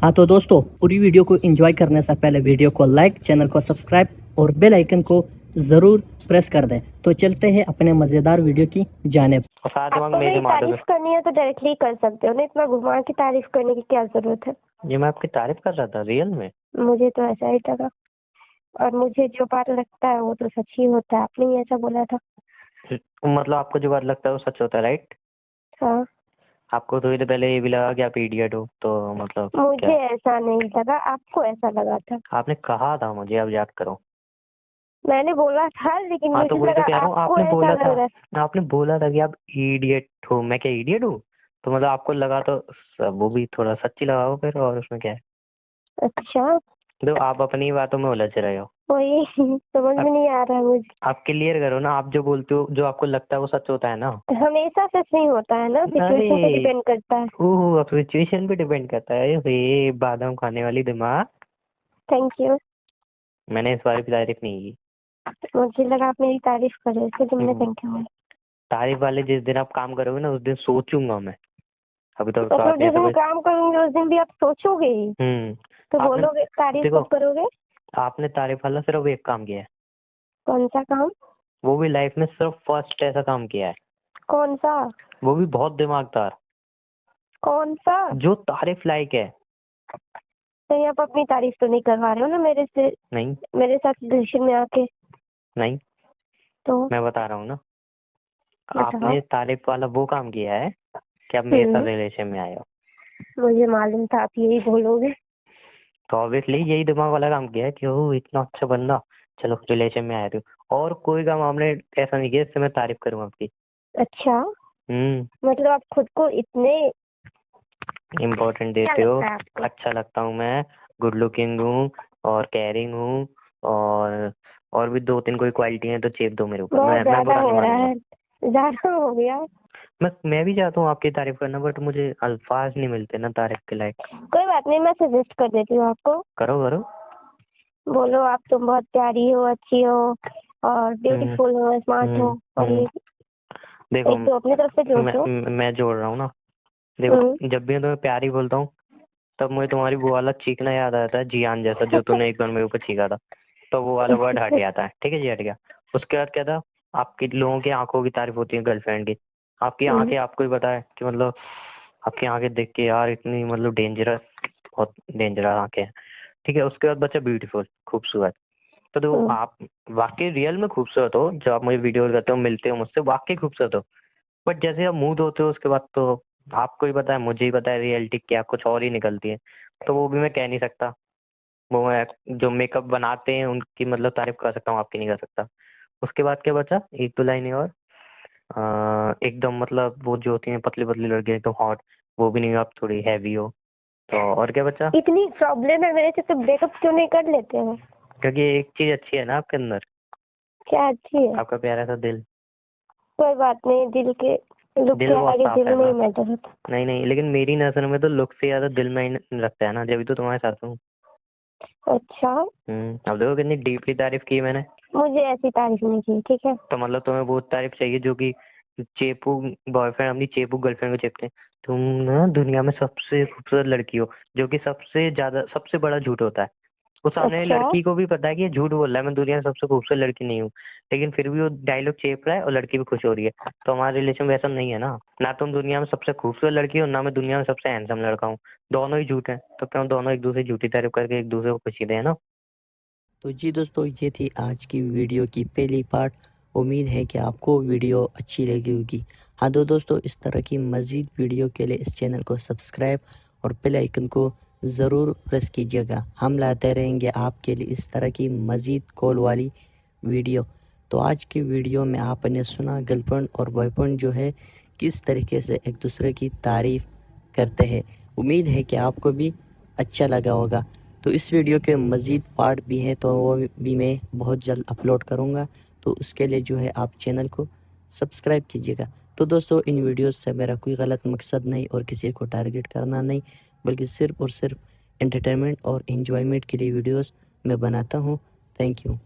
हाँ तो दोस्तों, पूरी वीडियो को एंजॉय करने से पहले वीडियो को लाइक, चैनल को सब्सक्राइब और बेल आइकन को ज़रूर प्रेस कर दें। तो चलते हैं अपने मज़ेदार वीडियो की जानिब। और साथ आपको में मेरी मेरी तारीफ करनी है तो डायरेक्टली कर सकते हो ना, इतना घुमा के तारीफ करने की क्या जरूरत है। ये मैं आपकी तारीफ कर रहा था रियल में। मुझे तो ऐसा ही लगा, और मुझे जो बात लगता है वो तो सच ही होता है। आपने ही ऐसा बोला था। मतलब आपको जो बात लगता है वो सच होता है, राइट? हाँ, आपको थोड़ी देर पहले ये भी लगा कि आप इडियट हो, तो मतलब मुझे क्या? ऐसा नहीं लगा, आपको ऐसा लगा था। आपने कहा था मुझे, अब याद करो। मैंने बोला था, लेकिन हाँ तो मुझे वही तो लगा कह रहा हूँ, आपको आपने ऐसा बोला था। लग रहा आपने बोला था कि आप इडियट हो। मैं क्या इडियट हूँ? तो मतलब आपको लगा तो वो भी थोड़ा सच्ची लगा हो फिर, और उसमें क्या है? है। अच्छा, तो आप अपनी बातों में उलझ रहे हो। वही समझ में नहीं आ रहा है मुझे। आप क्लियर करो ना, आप जो बोलते हो, जो आपको लगता है वो सच होता है ना। हमेशा सच नहीं होता है ना, सिचुएशन पे अरे डिपेंड करता है। ओह, अब सिचुएशन पे डिपेंड करता है। ये बादाम खाने वाली दिमाग। Thank you. मैंने इस बार भी तारीफ नहीं की। मुझे लगा आप मेरी तारीफ कर रहे थे, तुमने हम्म, थैंक यू बोला। तारीफ वाले जिस दिन आप काम करोगे ना, उस दिन सोचूंगा मैं। अभी तो मतलब बात नहीं है जिस तो दिन भाई। काम करूंगी उस दिन भी आप सोचोगे ही, तो आपने बोलोगे, तारीफ देखो, कब करोगे। आपने तारीफ वाला सिर्फ एक काम किया है। कौन सा काम। वो भी लाइफ में सिर्फ फर्स्ट ऐसा काम किया है। कौन सा। वो भी बहुत दिमागदार, कौन सा। जो तारीफ लायक है। कहीं आप अपनी तारीफ तो नहीं करवा रहे हो ना मेरे से, नहीं मेरे साथ रिलेशन में आके। नहीं, तो मैं बता रहा हूँ ना। बताओ। आपने तारीफ वाला वो काम किया है कि आप मेरे साथ हम्म, रिलेशन में आए हो। मुझे मालूम था आप यही बोलोगे। तो ऑब्वियसली यही दिमाग वाला काम किया है कि ओ इतना अच्छा बंदा, चलो रिलेशन में आए थे। और कोई काम आपने ऐसा नहीं किया जिससे मैं तारीफ करूँ आपकी। अच्छा, हम्म मतलब आप खुद को इतने, इम्पोर्टेंट क्या देते हो। लगता है आपको। अच्छा लगता हूँ मैं, गुड लुकिंग हूँ, और केयरिंग हूँ, और भी दो तीन कोई क्वालिटी है तो चेप दो मेरे ऊपर। बहुत मैं ज्यादा बुरा नहीं हो रहा मानूंगा। है, ज्यादा हो गया। मैं भी चाहता हूँ आपकी तारीफ करना, बट मुझे अल्फाज नहीं मिलते ना तारीफ के लायक। कोई बात नहीं, मैं सजेस्ट कर देती हूँ आपको। करो करो। बोलो आप तुम बहुत प्यारी हो, अच्छी हो, और हम्म ब्यूटीफुल हो, स्मार्ट हो, हम्म और हम्म ये देखो, एक दो अपनी तरफ से जोड़ दो। मैं जोड़ रहा हूँ ना। हम्म। देखो, जब भी मैं तुम्हें प्यारी बोलता हूँ, तब मुझे तुम्हारी वो वाला चीखना याद आता है, जियान जैसा, जो तूने एक बार मेरे ऊपर चीखा था। तो वो वाला वर्ड हट जाता है। ठीक है जी, हट गया। उसके बाद क्या था? आपकी लोगों की आंखों की तारीफ होती है, गर्लफ्रेंड की। आपकी हम्म, आंखें, आपको ही पता है कि मतलब आपकी आंखें देख के यार इतनी मतलब डेंजरस, बहुत डेंजरस आंखें हैं। ठीक है, उसके बाद बचा ब्यूटीफुल, खूबसूरत। तो देखो, हम्म। आप वाकई रियल में खूबसूरत हो। जब आप मुझे वीडियो करते हो, मिलते हो मुझसे, वाकई खूबसूरत हो। बट जैसे आप मुंह धोते हो उसके बाद तो आपको ही पता है, मुझे ही पता है रियलिटी क्या कुछ और ही निकलती है। तो वो भी मैं कह नहीं सकता। वो मैं जो मेकअप बनाते हैं उनकी मतलब तारीफ कर सकता हूँ, आपकी नहीं कर सकता। उसके बाद क्या बचा? एक दो लाइनें और। एकदम मतलब वो जो होती हैं पतली पतली लड़कियां एकदम हॉट, वो भी नहीं, आप थोड़ी हैवी हो। तो और क्या बचा? इतनी प्रॉब्लम है मेरे से तो ब्रेकअप क्यों नहीं कर लेते हो। क्योंकि एक चीज अच्छी है ना आपके अंदर, क्या अच्छी है। आपका प्यारा सा दिल। कोई बात नहीं, दिल के लुक दिल के बहुत आगे साफ दिल है नहीं ना। मैटर होता। नहीं नहीं, लेकिन मेरी नजर में तो लुक से ज्यादा दिल में ही रखता है ना, जब भी तो तुम्हारे साथ हूँ। अच्छा, अब देखो कितनी डीपली तारीफ की मैंने। मुझे ऐसी तारीफ नहीं चाहिए, ठीक है। तो मतलब तुम्हें वो तारीफ चाहिए जो कि चेपू बॉयफ्रेंड अपनी चेपू गर्लफ्रेंड को चेपते हैं, तुम ना दुनिया में सबसे खूबसूरत लड़की हो। जो कि सबसे ज्यादा, सबसे बड़ा झूठ होता है। वो सामने वाली अच्छा, लड़की को भी पता है कि ये झूठ बोल रहा है, मैं दुनिया में सबसे खूबसूरत लड़की नहीं हूँ। लेकिन फिर भी वो डायलॉग चेप रहा है और लड़की भी खुश हो रही है। तो हमारा रिलेशन वैसा नहीं है ना। ना तुम दुनिया में सबसे खूबसूरत लड़की हो, ना मैं दुनिया में सबसे हैंडसम लड़का हूँ। दोनों ही झूठ है, तो क्यों दोनों एक दूसरे की झूठी तारीफ करके एक दूसरे को खुशी दें ना। तो जी दोस्तों, ये थी आज की वीडियो की पहली पार्ट। उम्मीद है कि आपको वीडियो अच्छी लगी होगी। हाँ तो दोस्तों, इस तरह की मज़ीद वीडियो के लिए इस चैनल को सब्सक्राइब और बेल आइकन को ज़रूर प्रेस कीजिएगा। हम लाते रहेंगे आपके लिए इस तरह की मज़ीद कॉल वाली वीडियो। तो आज की वीडियो में आपने सुना गर्लफ्रेंड और बॉयफ्रेंड जो है किस तरीके से एक दूसरे की तारीफ़ करते हैं। उम्मीद है कि आपको भी अच्छा लगा होगा। तो इस वीडियो के मज़ीद पार्ट भी है, तो वो भी मैं बहुत जल्द अपलोड करूँगा। तो उसके लिए जो है आप चैनल को सब्सक्राइब कीजिएगा। तो दोस्तों, इन वीडियोस से मेरा कोई गलत मकसद नहीं और किसी को टारगेट करना नहीं, बल्कि सिर्फ़ और सिर्फ एंटरटेनमेंट और एंजॉयमेंट के लिए वीडियोस मैं बनाता हूँ। Thank you.